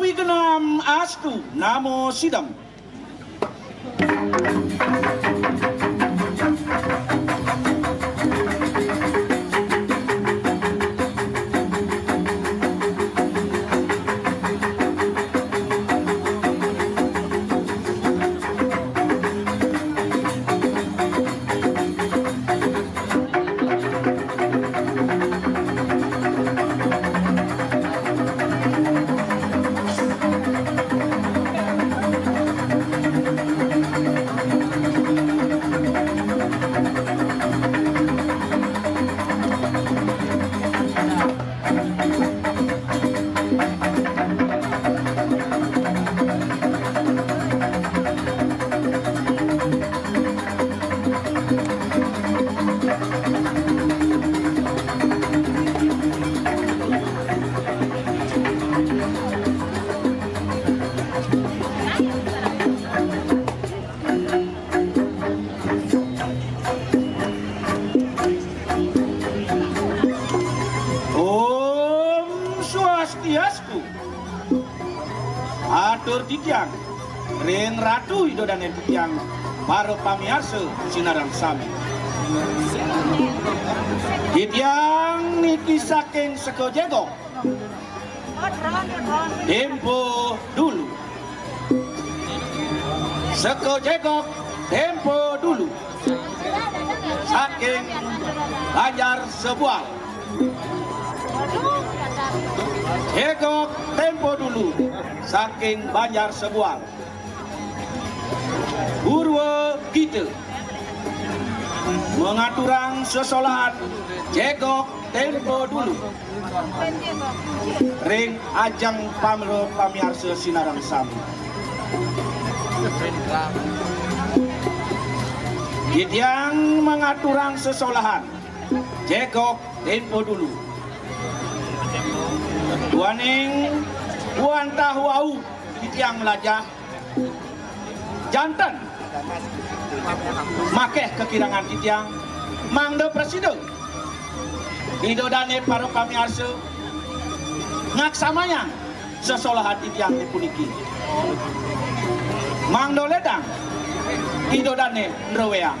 Wigenam astu namo sidam. Atur titiang ring ratu ido dan titiang para pamiarsa sinarang sami. Titiang niki saking seko jego tempo dulu. Seko jego tempo dulu saking Banjar Sebual. Jego tempo dulu saking Banjar Sebual. Purwa kita mengaturang sesolahan jego tempo dulu ring ajang pamro pamiarsa sinarang sami. Yang mengaturang sesolahan jego tempo dulu Tuaning Puan tahu au titiang lajah jantan makeh kekirangan titiang mangdo presiden ido dane para pamiarsa ngaksamanya sesolahan titiang dipuniki mangdo ledang ido dane nreweang.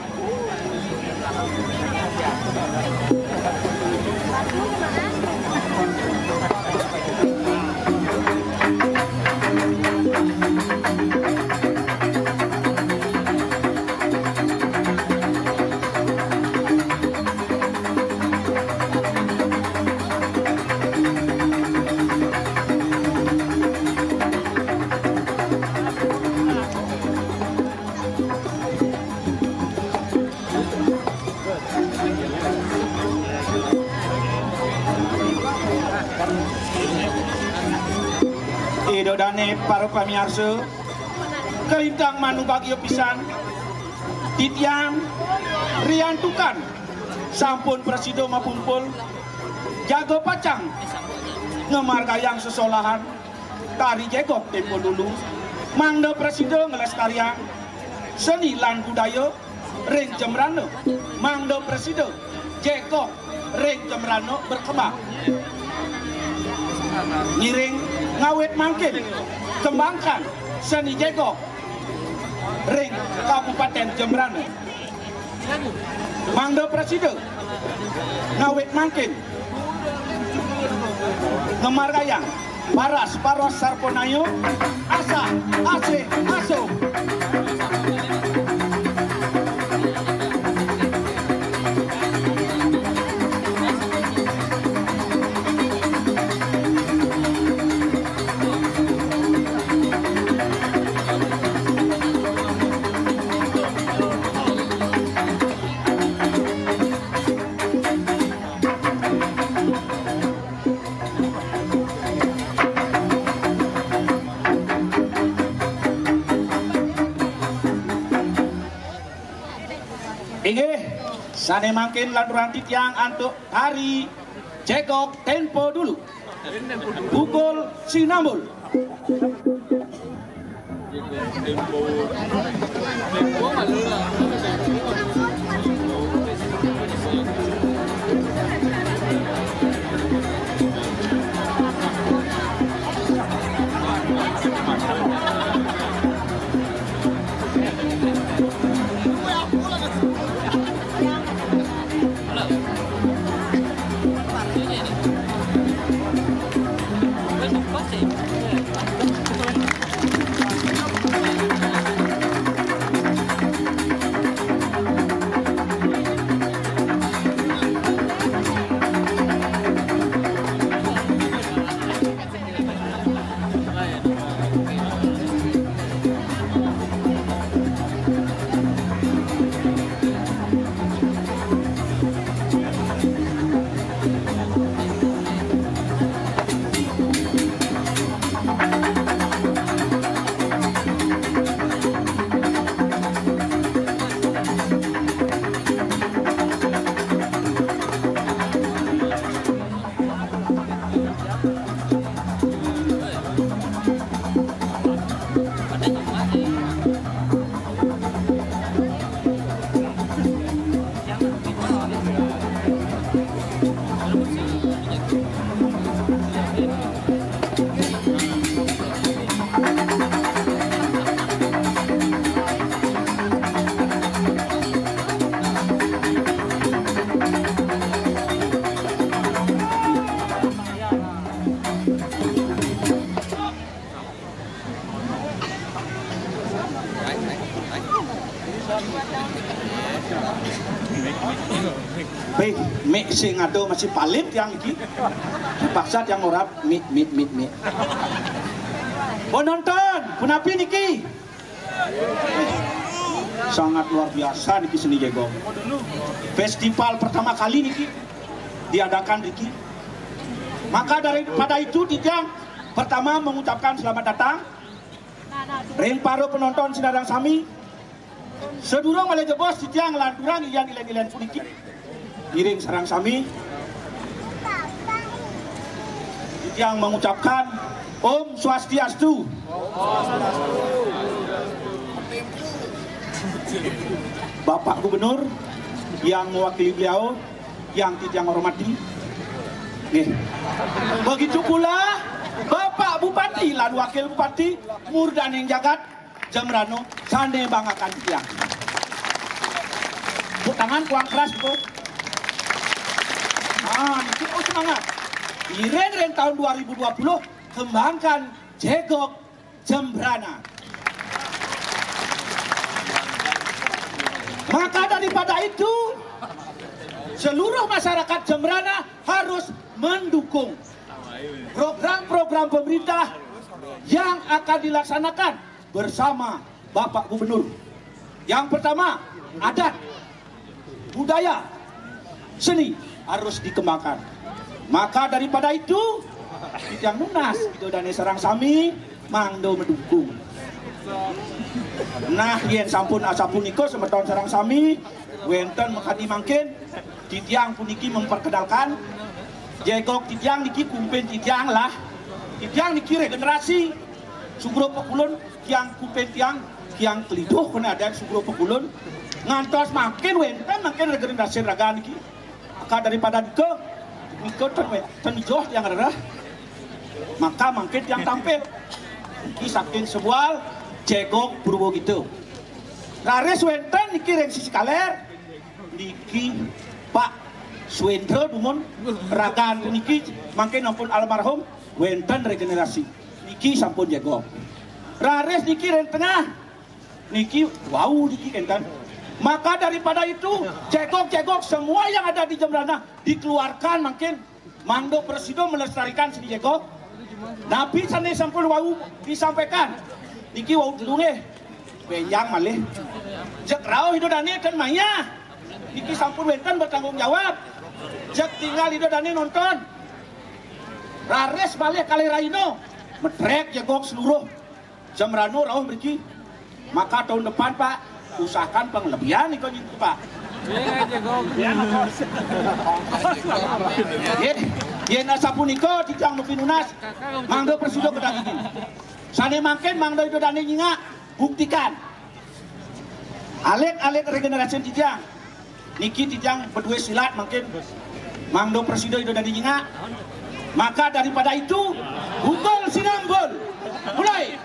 Ido dane para pamiarsa kelintang manu bagio pisan titiang riantukan sampun presido mapumpul jago pacang ngemargayang sesolahan tari jegok tempo dulu mangdo presido ngelestariang seni lan budaya ring Jembrana mangdo presido jegok ring Jembrana berkembang ngiring ngawet mangkin kembangkan seni jego ring Kabupaten Jembrana mangdo presiden ngawet mangkin ngemargayang paras paros sarponayo asa ase aso. Inggih, sane mangkin laduran titiang antuk tari jegok tempo dulu. Pukul sinambul. Baik, mik sing ado masih palit yang iki. Dipaksa yang orang mik. Penonton, punapi niki. Sangat luar biasa niki seni Jegok. Festival pertama kali niki diadakan niki. Maka daripada itu Tijang pertama mengucapkan selamat datang. Ring paro penonton sinarang sami. Sedurung malih jebos Tijang lanturang ilan puniki. Giring sarang sami. Tijang mengucapkan Om Swastiastu. Bapak Gubernur yang mewakili beliau yang Tijang hormati. Begitu pula Bapak Bupati lan Wakil Bupati Murdaning Jagat Jembrana sane banggakan Tijang. Tepuk tangan kuang keras itu. Niki semangat. Di ren tahun 2020 kembangkan Jegok Jembrana. Maka daripada itu seluruh masyarakat Jembrana harus mendukung program-program pemerintah yang akan dilaksanakan bersama Bapak Gubernur. Yang pertama, adat, budaya, seni harus dikembangkan. Maka daripada itu Tijang Nunas itu dan sarang sami mangdo mendukung. Nah, yen sampun asapuniko semeton sarang sami wenten mengkati mangkin Tijang puniki memperkenalkan Jegok Tijang niki kumpen Tijang lah. Tijang niki regenerasi Sugro Pekulun kiang kumpen kiang keliduh kena ada Sugro Pekulun ngantos makin wenten makin regenerasi raga niki. Maka daripada niko tenjoh yang ada maka makin yang tampil niki saking sebuah Jegok Purwo gitu. Rares wenten niki reng sisi kaler niki Pak Swendro Dumon ragaan niki mangke ampun almarhum wenten regenerasi niki sampun Jegok. Rares niki reng tengah niki wau niki enten. Maka daripada itu Jegok semua yang ada di Jembrana dikeluarkan makin mangdo Presido melestarikan seni Jegok. Nabi sane sampun wau disampaikan niki wau dulunge benjang malih jek rao hidodane dan maya niki sampun wenten bertanggung jawab jek tinggal hidodane nonton rares malih kali raino medrek Jegok seluruh Jembrana rawuh mriki. Maka tahun depan Pak usahakan penglebihan itu Pak. Yen asapuniko Tijang Nupi Nunas mangdo Presido kedang iki. Sane mangken mangdo itu dane nyingak buktikan. Alit regenerasi Tijang. Niki Tijang berdua silat mangken mangdo Presido itu dane nyingak. Maka daripada itu Bukul Sinambul. Mulai.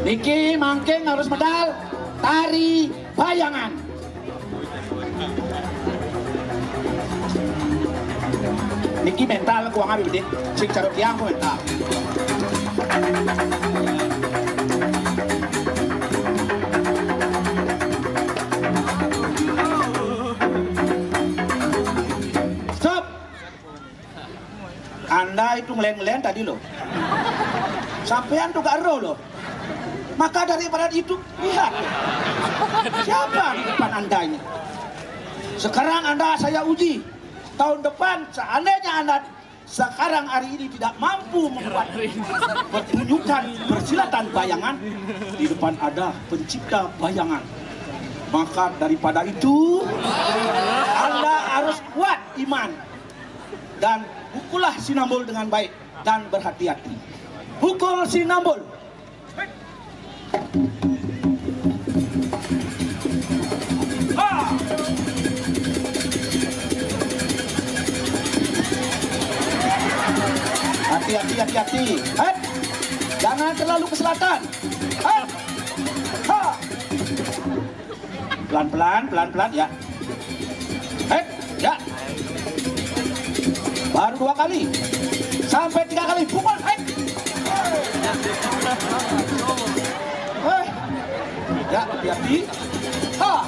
Niki mangking harus medal tari bayangan. Niki mental kuang abi bede, sing carut tiang ku mental. Stop. Anda itu ngelen-ngelen tadi loh. Sampean tuh gak ero loh. Maka daripada itu lihat siapa di depan Anda ini. Sekarang Anda saya uji. Tahun depan seandainya Anda sekarang hari ini tidak mampu membuat pertunjukan persilatan bayangan, di depan ada pencipta bayangan. Maka daripada itu Anda harus kuat iman dan pukullah Sinambul dengan baik dan berhati-hati. Pukul Sinambul. Hati-hati. Jangan terlalu ke selatan. Pelan-pelan ya. Ya. Baru 2 kali. Sampai 3 kali. Pukul. Ya, hati-hati. Ha.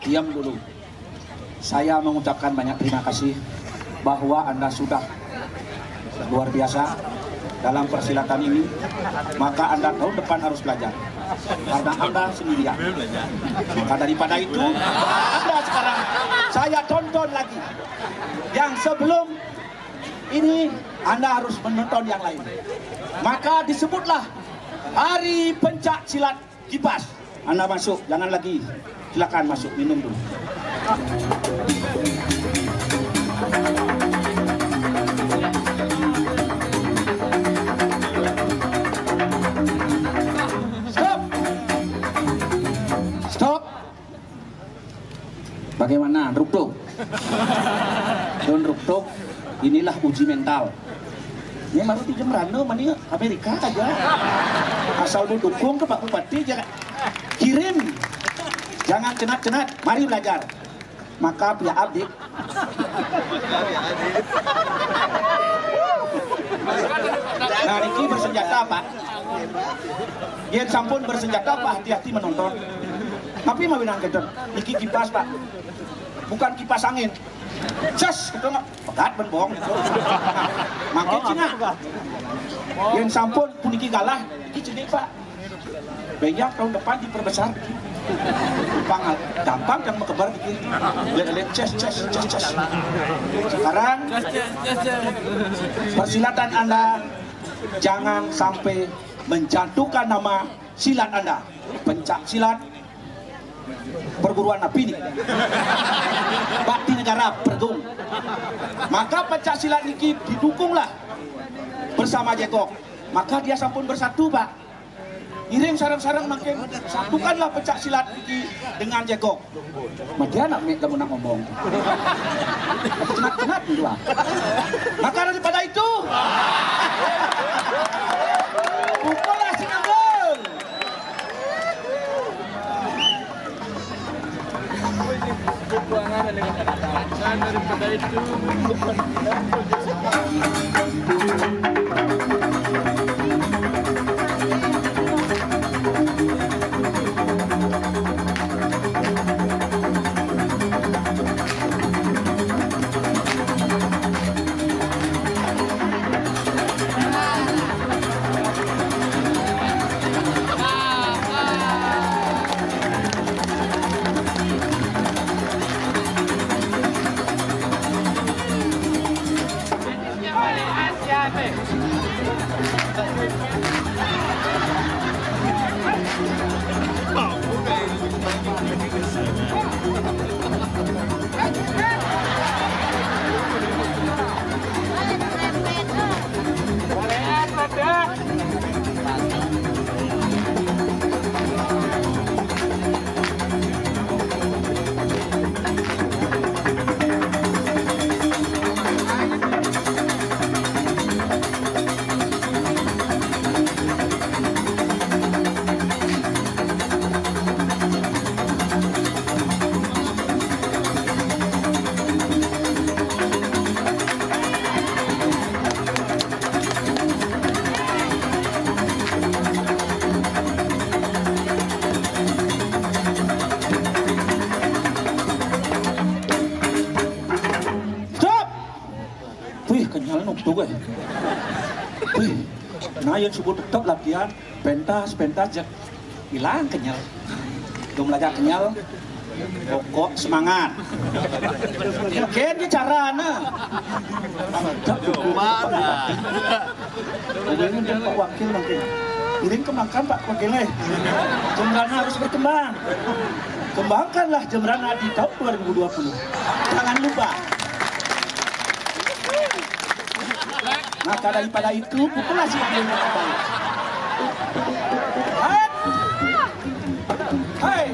Diam dulu. Saya mengucapkan banyak terima kasih bahwa Anda sudah luar biasa dalam persilatan ini. Maka Anda tahun depan harus belajar karena Anda sendirian. Maka daripada itu, Anda sekarang saya tonton lagi. Yang sebelum ini Anda harus menonton yang lain. Maka disebutlah Hari Pencak Silat Kipas. Anda masuk, jangan lagi. Silakan masuk, minum dulu. Stop. Bagaimana, Ruktuk? Don Ruktuk, inilah uji mental. Ini baru di Jembrano, mana Amerika aja. Asal dukung ke Pak Bupati, jangan kirim. Jangan cenat-cenat, mari belajar. Maka pihak abdik. Nah, Niki bersenjata Pak. Yen sampun bersenjata Pak, hati-hati menonton. Tapi mau bilang kedon, Niki kipas Pak. Bukan kipas angin. Ces, itu nggak pegat benbong. Makin Cina. Yen sampun puniki galah, Niki cini Pak. Banyak tahun depan diperbesar. Gampang dan mekebar begini. Lihat ces. Sekarang persilatan Anda jangan sampai menjatuhkan nama silat Anda. Pencak silat perguruan Napi ini. Bakti negara Pergung. Maka pencak silat ini didukunglah bersama Jekok. Maka dia sampun bersatu Pak. Iring sarang-sarang makin satukanlah pencak silat ini dengan Jekok. Mati anak kamu nak ngomong. Cenat-cenat dulu. Maka daripada itu, pukullah sinambung. Daripada itu. Nah yang sebut tetap latihan pentas jak hilang kenyal. Belum belajar kenyal pokok semangat. Kayaknya caranya. Ini udah Pak Wakil nanti. Kirim kembangkan Pak Wakilnya. Jembrana harus berkembang. Kembangkanlah Jembrana di tahun 2020. Jangan lupa. Maka daripada itu, populasi yang terbaik. Hai. Hai.